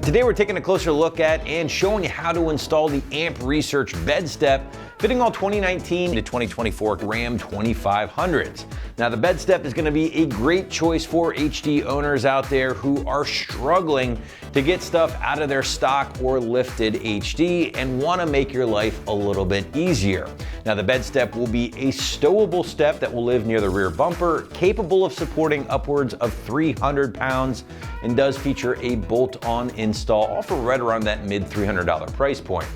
Today we're taking a closer look at and showing you how to install the AMP Research BedStep, fitting all 2019 to 2024 Ram 2500s. Now the BedStep is going to be a great choice for HD owners out there who are struggling to get stuff out of their stock or lifted HD and want to make your life a little bit easier. Now the BedStep will be a stowable step that will live near the rear bumper, capable of supporting upwards of 300 pounds, and does feature a bolt-on install, all for right around that mid $300 price point.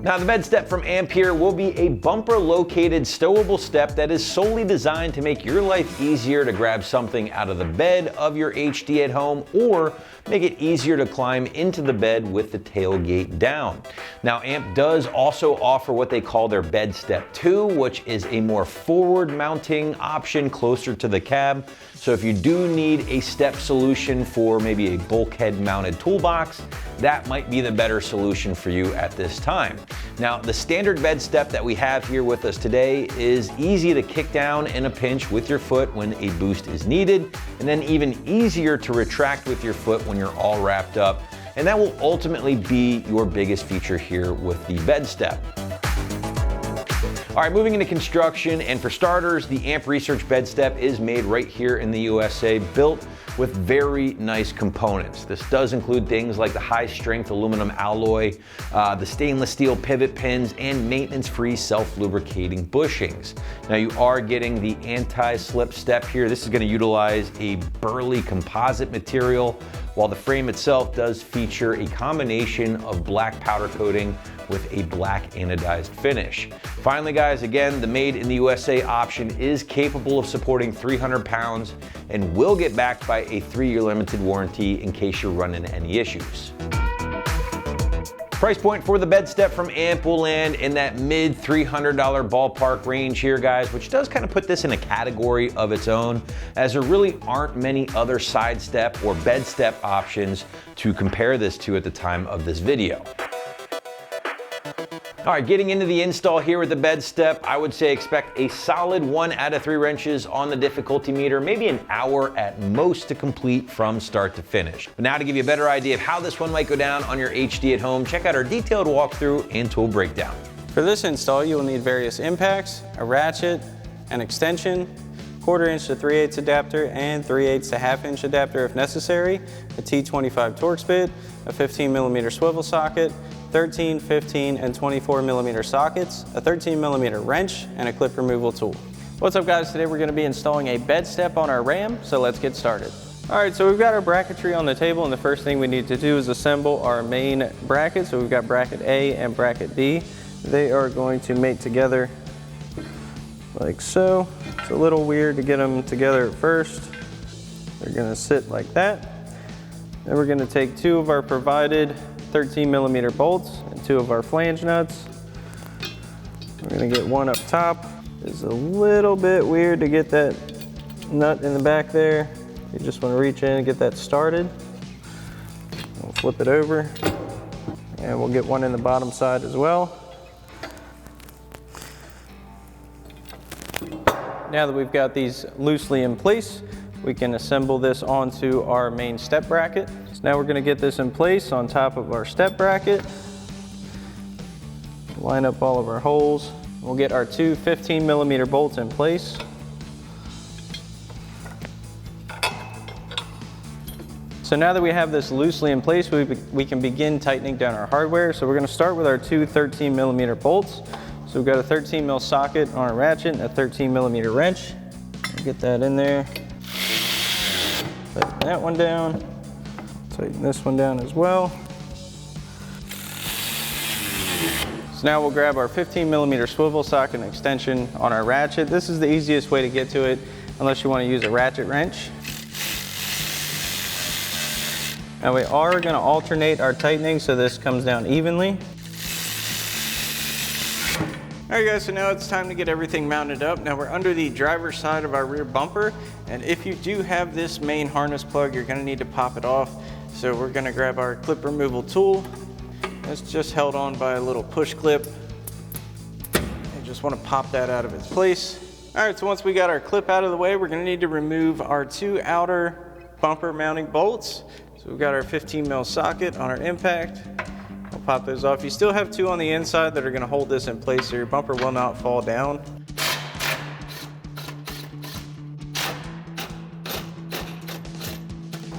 Now the BedStep from AMP here will be a bumper-located stowable step that is solely designed to make your life easier to grab something out of the bed of your HD at home or make it easier to climb into the bed with the tailgate down. Now AMP does also offer what they call their BedStep 2, which is a more forward mounting option closer to the cab. So if you do need a step solution for maybe a bulkhead mounted toolbox, that might be the better solution for you at this time. Now, the standard BedStep that we have here with us today is easy to kick down in a pinch with your foot when a boost is needed, and then even easier to retract with your foot when you're all wrapped up. And that will ultimately be your biggest feature here with the BedStep. All right, moving into construction, and for starters, the AMP Research BedStep is made right here in the USA, built with very nice components. This does include things like the high-strength aluminum alloy, the stainless steel pivot pins, and maintenance-free self-lubricating bushings. Now you are getting the anti-slip step here. This is going to utilize a burly composite material, while the frame itself does feature a combination of black powder coating with a black anodized finish. Finally guys, again, the made in the USA option is capable of supporting 300 pounds and will get backed by a 3-year limited warranty in case you run into any issues. Price point for the BedStep from AMP will land in that mid $300 ballpark range here, guys, which does kind of put this in a category of its own, as there really aren't many other side step or BedStep options to compare this to at the time of this video. All right, getting into the install here with the BedStep, I would say expect a solid 1 out of 3 wrenches on the difficulty meter, maybe an hour at most to complete from start to finish. But now to give you a better idea of how this one might go down on your HD at home, check out our detailed walkthrough and tool breakdown. For this install, you will need various impacts, a ratchet, an extension, 1/4 inch to 3/8 adapter, and 3/8 to 1/2 inch adapter if necessary, a T25 Torx bit, a 15mm swivel socket, 13, 15, and 24mm sockets, a 13mm wrench, and a clip removal tool. What's up guys, today we're going to be installing a BedStep on our Ram, so let's get started. Alright, so we've got our bracketry on the table, and the first thing we need to do is assemble our main bracket. So we've got bracket A and bracket B. They are going to mate together like so. It's a little weird to get them together at first. They're going to sit like that. Then we're going to take 2 of our provided 13mm bolts and 2 of our flange nuts. We're going to get 1 up top. It's a little bit weird to get that nut in the back there. You just want to reach in and get that started. We'll flip it over, and we'll get 1 in the bottom side as well. Now that we've got these loosely in place, we can assemble this onto our main step bracket. So now we're going to get this in place on top of our step bracket. Line up all of our holes. We'll get our 2 15mm bolts in place. So now that we have this loosely in place, we can begin tightening down our hardware. So we're going to start with our 2 13mm bolts. So we've got a 13mm socket on a ratchet and a 13mm wrench. Get that in there. Tighten that one down. Tighten this one down as well. So now we'll grab our 15mm swivel socket and extension on our ratchet. This is the easiest way to get to it, unless you want to use a ratchet wrench. And we are going to alternate our tightening so this comes down evenly. Alright guys, so now it's time to get everything mounted up. Now we're under the driver's side of our rear bumper, and if you do have this main harness plug, you're going to need to pop it off. So we're going to grab our clip removal tool. It's just held on by a little push clip. You just want to pop that out of its place. Alright, so once we got our clip out of the way, we're going to need to remove our 2 outer bumper mounting bolts. So we've got our 15 mil socket on our impact. We'll pop those off. You still have 2 on the inside that are going to hold this in place so your bumper will not fall down.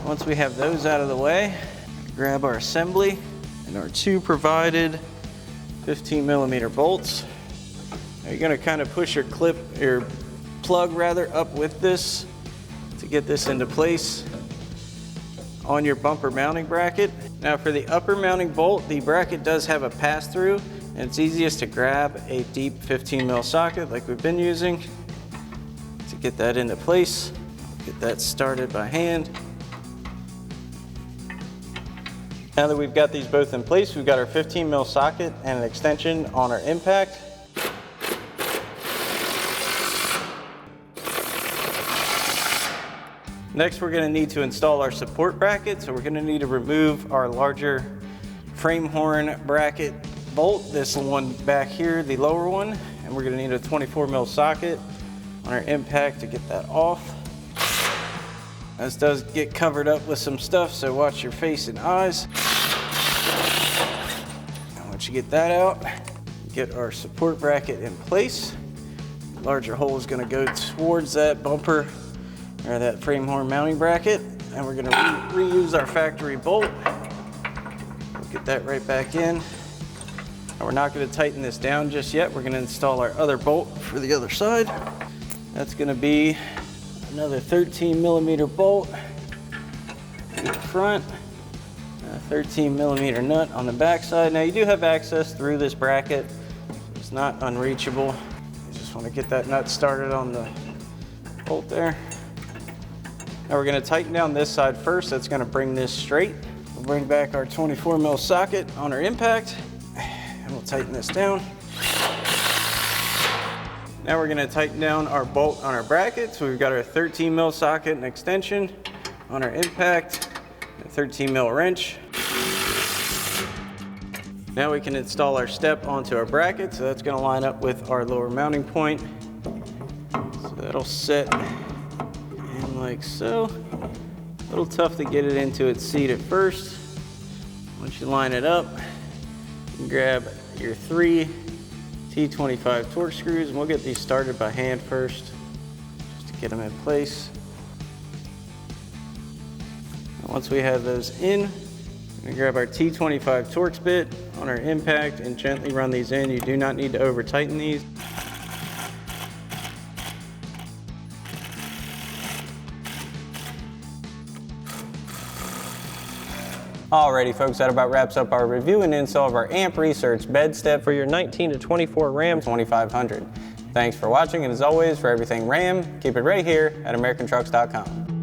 Once we have those out of the way, grab our assembly and our 2 provided 15 millimeter bolts. Now you're going to kind of push your plug rather up with this to get this into place on your bumper mounting bracket. Now for the upper mounting bolt, the bracket does have a pass-through, and it's easiest to grab a deep 15 mil socket like we've been using to get that into place. Get that started by hand. Now that we've got these both in place, we've got our 15 mil socket and an extension on our impact. Next, we're going to need to install our support bracket. So we're going to need to remove our larger frame horn bracket bolt, this one back here, the lower one, and we're going to need a 24 mil socket on our impact to get that off. This does get covered up with some stuff, so watch your face and eyes. And once you get that out, get our support bracket in place. The larger hole is going to go towards that bumper or that frame horn mounting bracket, and we're going to reuse our factory bolt. We'll get that right back in. And we're not going to tighten this down just yet. We're going to install our other bolt for the other side. That's going to be another 13 millimeter bolt in the front, a 13 millimeter nut on the back side. Now you do have access through this bracket. It's not unreachable. You just want to get that nut started on the bolt there. Now we're going to tighten down this side first. That's going to bring this straight. We'll bring back our 24 mil socket on our impact, and we'll tighten this down. Now we're going to tighten down our bolt on our bracket. So we've got our 13 mil socket and extension on our impact, a 13 mil wrench. Now we can install our step onto our bracket. So that's going to line up with our lower mounting point. So that'll set in like so. A little tough to get it into its seat at first. Once you line it up, you can grab your 3 T25 torque screws, and we'll get these started by hand first, just to get them in place. And once we have those in, we're going to grab our T25 Torx bit on our impact and gently run these in. You do not need to over tighten these. Alrighty folks, that about wraps up our review and install of our AMP Research BedStep for your 19 to 24 Ram 2500. Thanks for watching, and as always, for everything Ram, keep it right here at AmericanTrucks.com.